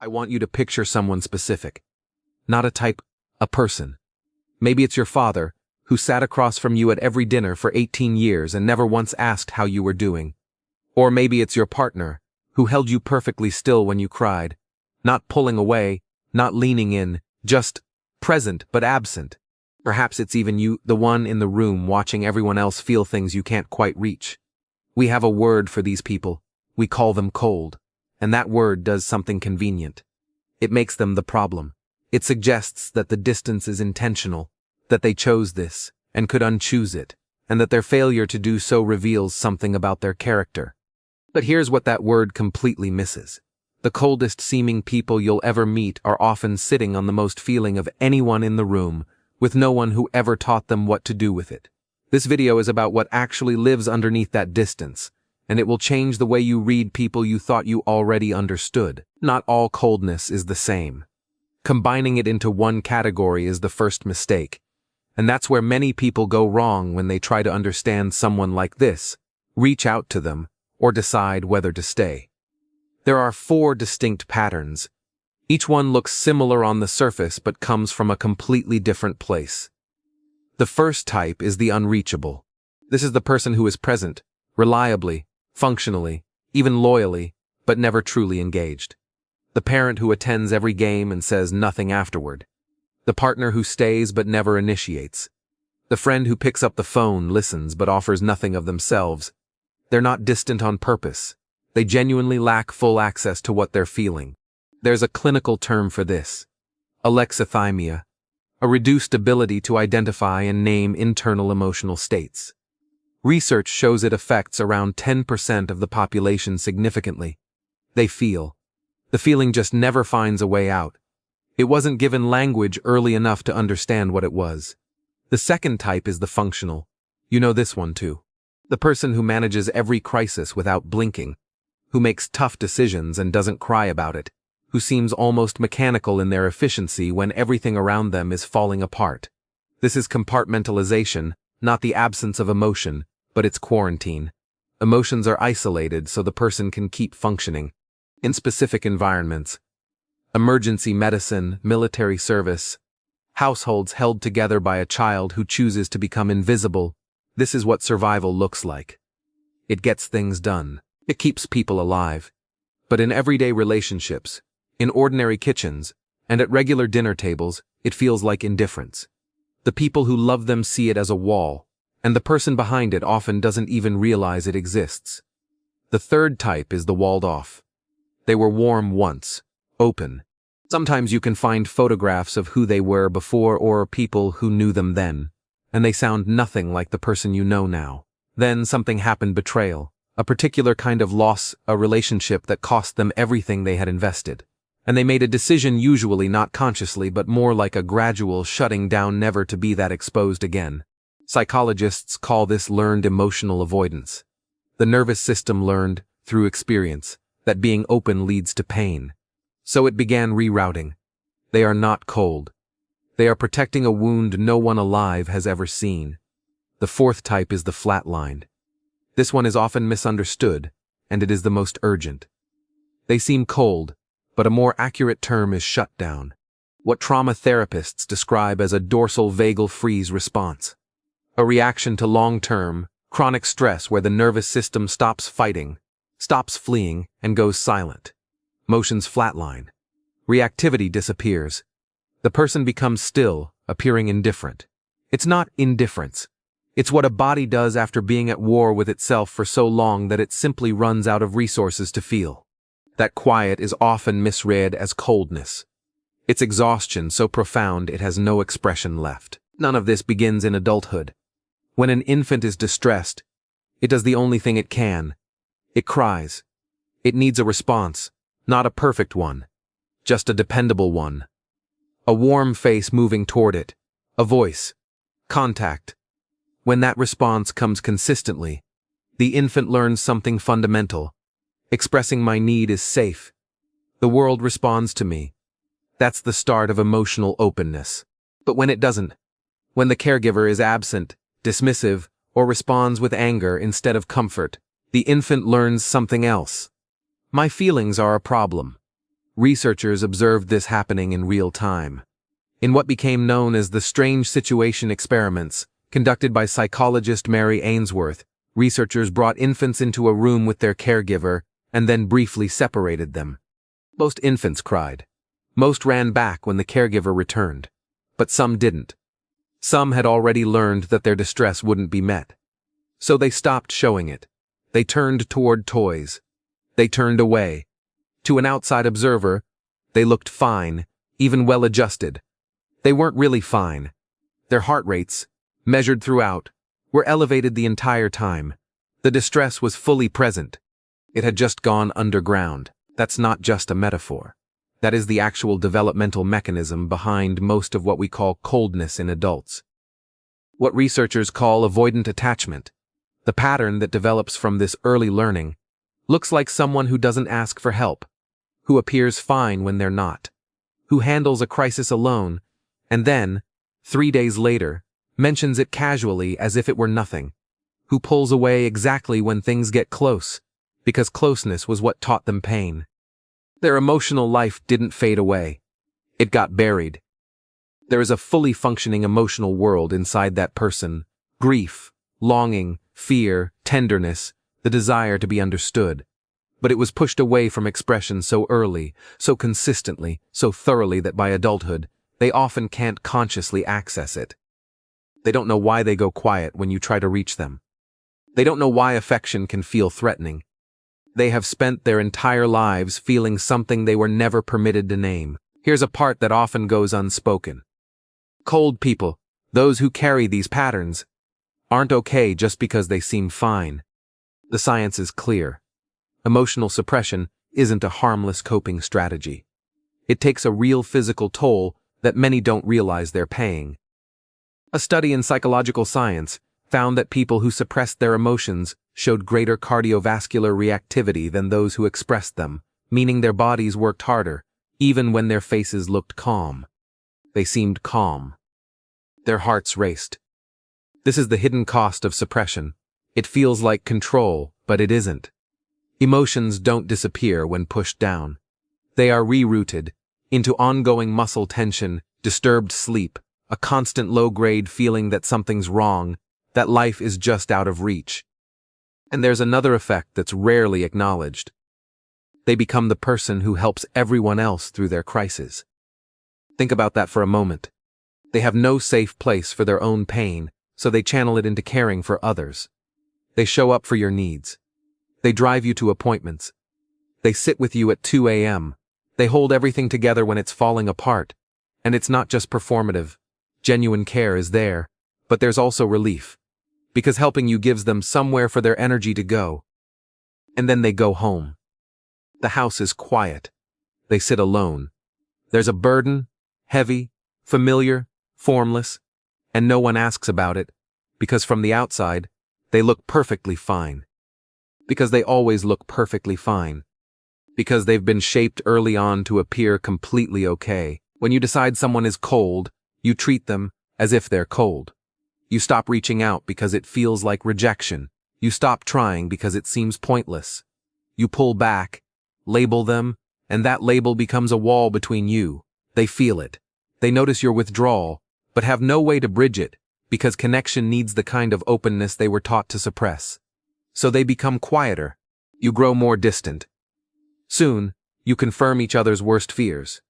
I want you to picture someone specific. Not a type, a person. Maybe it's your father, who sat across from you at every dinner for 18 years and never once asked how you were doing. Or maybe it's your partner, who held you perfectly still when you cried, not pulling away, not leaning in, just present but absent. Perhaps it's even you, the one in the room watching everyone else feel things you can't quite reach. We have a word for these people. We call them cold. And that word does something convenient. It makes them the problem. It suggests that the distance is intentional, that they chose this, and could unchoose it, and that their failure to do so reveals something about their character. But here's what that word completely misses. The coldest seeming people you'll ever meet are often sitting on the most feeling of anyone in the room, with no one who ever taught them what to do with it. This video is about what actually lives underneath that distance, and it will change the way you read people you thought you already understood. Not all coldness is the same. Combining it into one category is the first mistake, and that's where many people go wrong when they try to understand someone like this, reach out to them, or decide whether to stay. There are 4 distinct patterns. Each one looks similar on the surface but comes from a completely different place. The first type is the unreachable. This is the person who is present, reliably, functionally, even loyally, but never truly engaged. The parent who attends every game and says nothing afterward. The partner who stays but never initiates. The friend who picks up the phone, listens, but offers nothing of themselves. They're not distant on purpose. They genuinely lack full access to what they're feeling. There's a clinical term for this: alexithymia, a reduced ability to identify and name internal emotional states. Research shows it affects around 10% of the population significantly. They feel. The feeling just never finds a way out. It wasn't given language early enough to understand what it was. The second type is the functional. You know this one too. The person who manages every crisis without blinking, who makes tough decisions and doesn't cry about it, who seems almost mechanical in their efficiency when everything around them is falling apart. This is compartmentalization, not the absence of emotion, but it's quarantine. Emotions are isolated so the person can keep functioning. In specific environments, emergency medicine, military service, households held together by a child who chooses to become invisible, this is what survival looks like. It gets things done. It keeps people alive. But in everyday relationships, in ordinary kitchens, and at regular dinner tables, it feels like indifference. The people who love them see it as a wall, and the person behind it often doesn't even realize it exists. The third type is the walled off. They were warm once, open. Sometimes you can find photographs of who they were before or people who knew them then, and they sound nothing like the person you know now. Then something happened: betrayal, a particular kind of loss, a relationship that cost them everything they had invested. And they made a decision, usually not consciously but more like a gradual shutting down, never to be that exposed again. Psychologists call this learned emotional avoidance. The nervous system learned, through experience, that being open leads to pain. So it began rerouting. They are not cold. They are protecting a wound no one alive has ever seen. The fourth type is the flatlined. This one is often misunderstood, and it is the most urgent. They seem cold, but a more accurate term is shut down. What trauma therapists describe as a dorsal vagal freeze response. A reaction to long-term, chronic stress where the nervous system stops fighting, stops fleeing, and goes silent. Motions flatline. Reactivity disappears. The person becomes still, appearing indifferent. It's not indifference. It's what a body does after being at war with itself for so long that it simply runs out of resources to feel. That quiet is often misread as coldness. It's exhaustion so profound it has no expression left. None of this begins in adulthood. When an infant is distressed, it does the only thing it can. It cries. It needs a response, not a perfect one, just a dependable one. A warm face moving toward it, a voice, contact. When that response comes consistently, the infant learns something fundamental. Expressing my need is safe. The world responds to me. That's the start of emotional openness. But when it doesn't, when the caregiver is absent, dismissive, or responds with anger instead of comfort, the infant learns something else. My feelings are a problem. Researchers observed this happening in real time. In what became known as the strange situation experiments, conducted by psychologist Mary Ainsworth, researchers brought infants into a room with their caregiver and then briefly separated them. Most infants cried. Most ran back when the caregiver returned. But some didn't. Some had already learned that their distress wouldn't be met. So they stopped showing it. They turned toward toys. They turned away. To an outside observer, they looked fine, even well-adjusted. They weren't really fine. Their heart rates, measured throughout, were elevated the entire time. The distress was fully present. It had just gone underground. That's not just a metaphor. That is the actual developmental mechanism behind most of what we call coldness in adults. What researchers call avoidant attachment, the pattern that develops from this early learning, looks like someone who doesn't ask for help, who appears fine when they're not, who handles a crisis alone, and then, 3 days later, mentions it casually as if it were nothing, who pulls away exactly when things get close, because closeness was what taught them pain. Their emotional life didn't fade away. It got buried. There is a fully functioning emotional world inside that person: grief, longing, fear, tenderness, the desire to be understood. But it was pushed away from expression so early, so consistently, so thoroughly that by adulthood, they often can't consciously access it. They don't know why they go quiet when you try to reach them. They don't know why affection can feel threatening. They have spent their entire lives feeling something they were never permitted to name. Here's a part that often goes unspoken. Cold people, those who carry these patterns, aren't okay just because they seem fine. The science is clear. Emotional suppression isn't a harmless coping strategy. It takes a real physical toll that many don't realize they're paying. A study in psychological science found that people who suppressed their emotions showed greater cardiovascular reactivity than those who expressed them, meaning their bodies worked harder, even when their faces looked calm. They seemed calm. Their hearts raced. This is the hidden cost of suppression. It feels like control, but it isn't. Emotions don't disappear when pushed down. They are rerouted into ongoing muscle tension, disturbed sleep, a constant low-grade feeling that something's wrong, that life is just out of reach. And there's another effect that's rarely acknowledged. They become the person who helps everyone else through their crisis. Think about that for a moment. They have no safe place for their own pain, so they channel it into caring for others. They show up for your needs. They drive you to appointments. They sit with you at 2 a.m. They hold everything together when it's falling apart. And it's not just performative. Genuine care is there, but there's also relief. Because helping you gives them somewhere for their energy to go. And then they go home. The house is quiet. They sit alone. There's a burden, heavy, familiar, formless, and no one asks about it, because from the outside, they look perfectly fine. Because they always look perfectly fine. Because they've been shaped early on to appear completely okay. When you decide someone is cold, you treat them as if they're cold. You stop reaching out because it feels like rejection. You stop trying because it seems pointless. You pull back, label them, and that label becomes a wall between you. They feel it. They notice your withdrawal, but have no way to bridge it, because connection needs the kind of openness they were taught to suppress. So they become quieter. You grow more distant. Soon, you confirm each other's worst fears.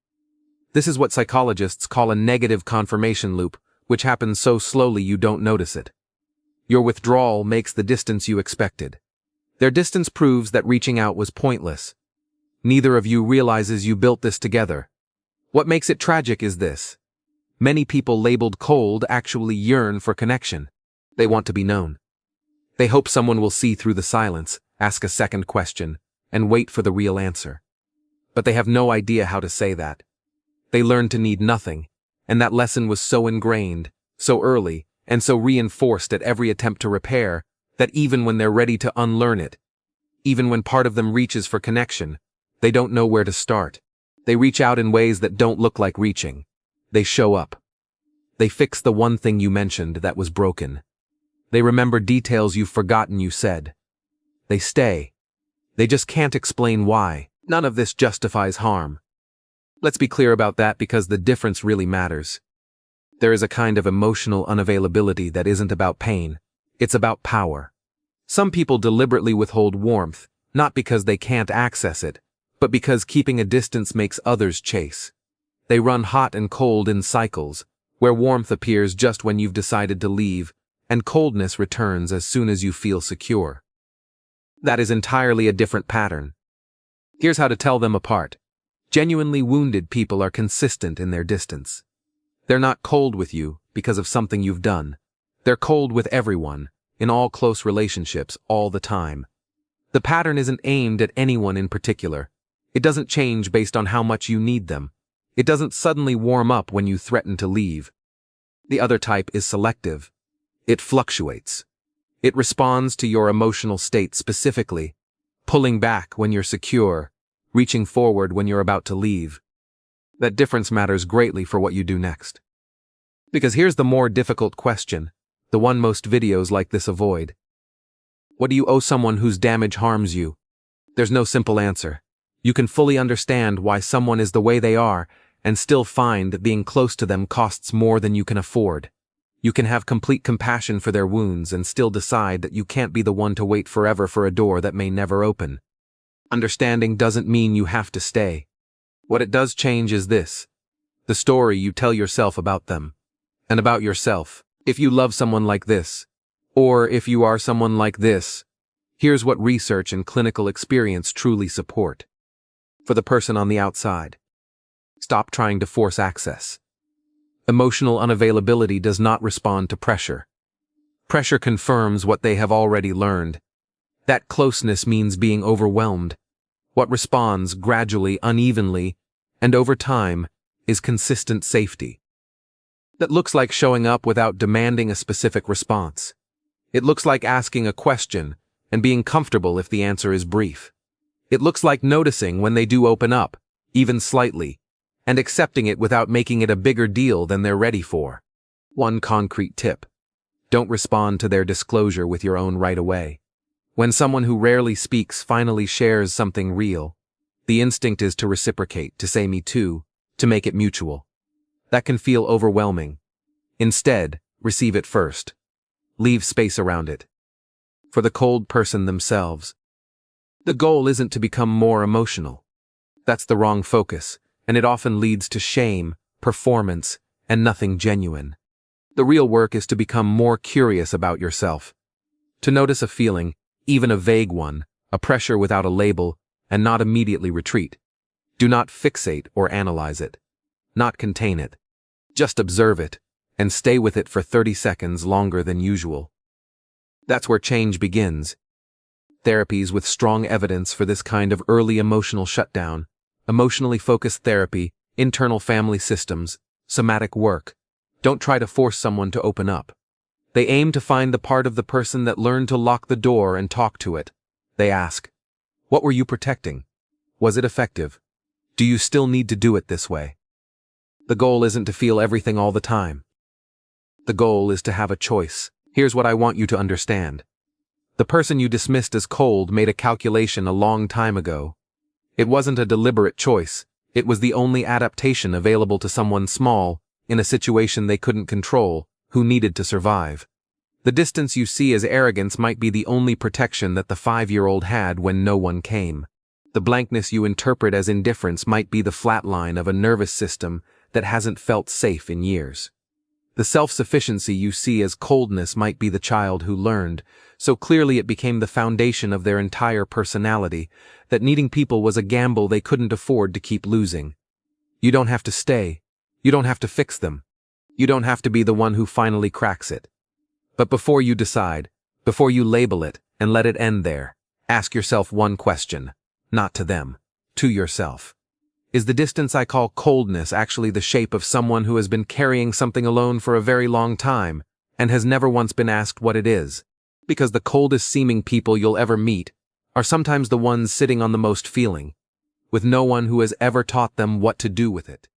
This is what psychologists call a negative confirmation loop, which happens so slowly you don't notice it. Your withdrawal makes the distance you expected. Their distance proves that reaching out was pointless. Neither of you realizes you built this together. What makes it tragic is this. Many people labeled cold actually yearn for connection. They want to be known. They hope someone will see through the silence, ask a second question, and wait for the real answer. But they have no idea how to say that. They learn to need nothing, and that lesson was so ingrained, so early, and so reinforced at every attempt to repair, that even when they're ready to unlearn it, even when part of them reaches for connection, they don't know where to start. They reach out in ways that don't look like reaching. They show up. They fix the one thing you mentioned that was broken. They remember details you've forgotten you said. They stay. They just can't explain why. None of this justifies harm. Let's be clear about that because the difference really matters. There is a kind of emotional unavailability that isn't about pain, it's about power. Some people deliberately withhold warmth, not because they can't access it, but because keeping a distance makes others chase. They run hot and cold in cycles, where warmth appears just when you've decided to leave, and coldness returns as soon as you feel secure. That is entirely a different pattern. Here's how to tell them apart. Genuinely wounded people are consistent in their distance. They're not cold with you because of something you've done. They're cold with everyone, in all close relationships, all the time. The pattern isn't aimed at anyone in particular. It doesn't change based on how much you need them. It doesn't suddenly warm up when you threaten to leave. The other type is selective. It fluctuates. It responds to your emotional state specifically, pulling back when you're secure, reaching forward when you're about to leave. That difference matters greatly for what you do next. Because here's the more difficult question, the one most videos like this avoid. What do you owe someone whose damage harms you? There's no simple answer. You can fully understand why someone is the way they are and still find that being close to them costs more than you can afford. You can have complete compassion for their wounds and still decide that you can't be the one to wait forever for a door that may never open. Understanding doesn't mean you have to stay. What it does change is this: the story you tell yourself about them, and about yourself. If you love someone like this, or if you are someone like this, here's what research and clinical experience truly support. For the person on the outside, stop trying to force access. Emotional unavailability does not respond to pressure. Pressure confirms what they have already learned. That closeness means being overwhelmed. What responds gradually, unevenly, and over time is consistent safety. That looks like showing up without demanding a specific response. It looks like asking a question and being comfortable if the answer is brief. It looks like noticing when they do open up, even slightly, and accepting it without making it a bigger deal than they're ready for. One concrete tip: don't respond to their disclosure with your own right away. When someone who rarely speaks finally shares something real, the instinct is to reciprocate, to say me too, to make it mutual. That can feel overwhelming. Instead, receive it first. Leave space around it. For the cold person themselves, the goal isn't to become more emotional. That's the wrong focus, and it often leads to shame, performance, and nothing genuine. The real work is to become more curious about yourself. To notice a feeling, even a vague one, a pressure without a label, and not immediately retreat. Do not fixate or analyze it. Not contain it. Just observe it, and stay with it for 30 seconds longer than usual. That's where change begins. Therapies with strong evidence for this kind of early emotional shutdown, emotionally focused therapy, internal family systems, somatic work, don't try to force someone to open up. They aim to find the part of the person that learned to lock the door and talk to it. They ask, what were you protecting? Was it effective? Do you still need to do it this way? The goal isn't to feel everything all the time. The goal is to have a choice. Here's what I want you to understand. The person you dismissed as cold made a calculation a long time ago. It wasn't a deliberate choice. It was the only adaptation available to someone small, in a situation they couldn't control, who needed to survive. The distance you see as arrogance might be the only protection that the 5-year-old had when no one came. The blankness you interpret as indifference might be the flat line of a nervous system that hasn't felt safe in years. The self-sufficiency you see as coldness might be the child who learned, so clearly it became the foundation of their entire personality, that needing people was a gamble they couldn't afford to keep losing. You don't have to stay. You don't have to fix them. You don't have to be the one who finally cracks it. But before you decide, before you label it and let it end there, ask yourself one question, not to them, to yourself. Is the distance I call coldness actually the shape of someone who has been carrying something alone for a very long time and has never once been asked what it is? Because the coldest seeming people you'll ever meet are sometimes the ones sitting on the most feeling, with no one who has ever taught them what to do with it.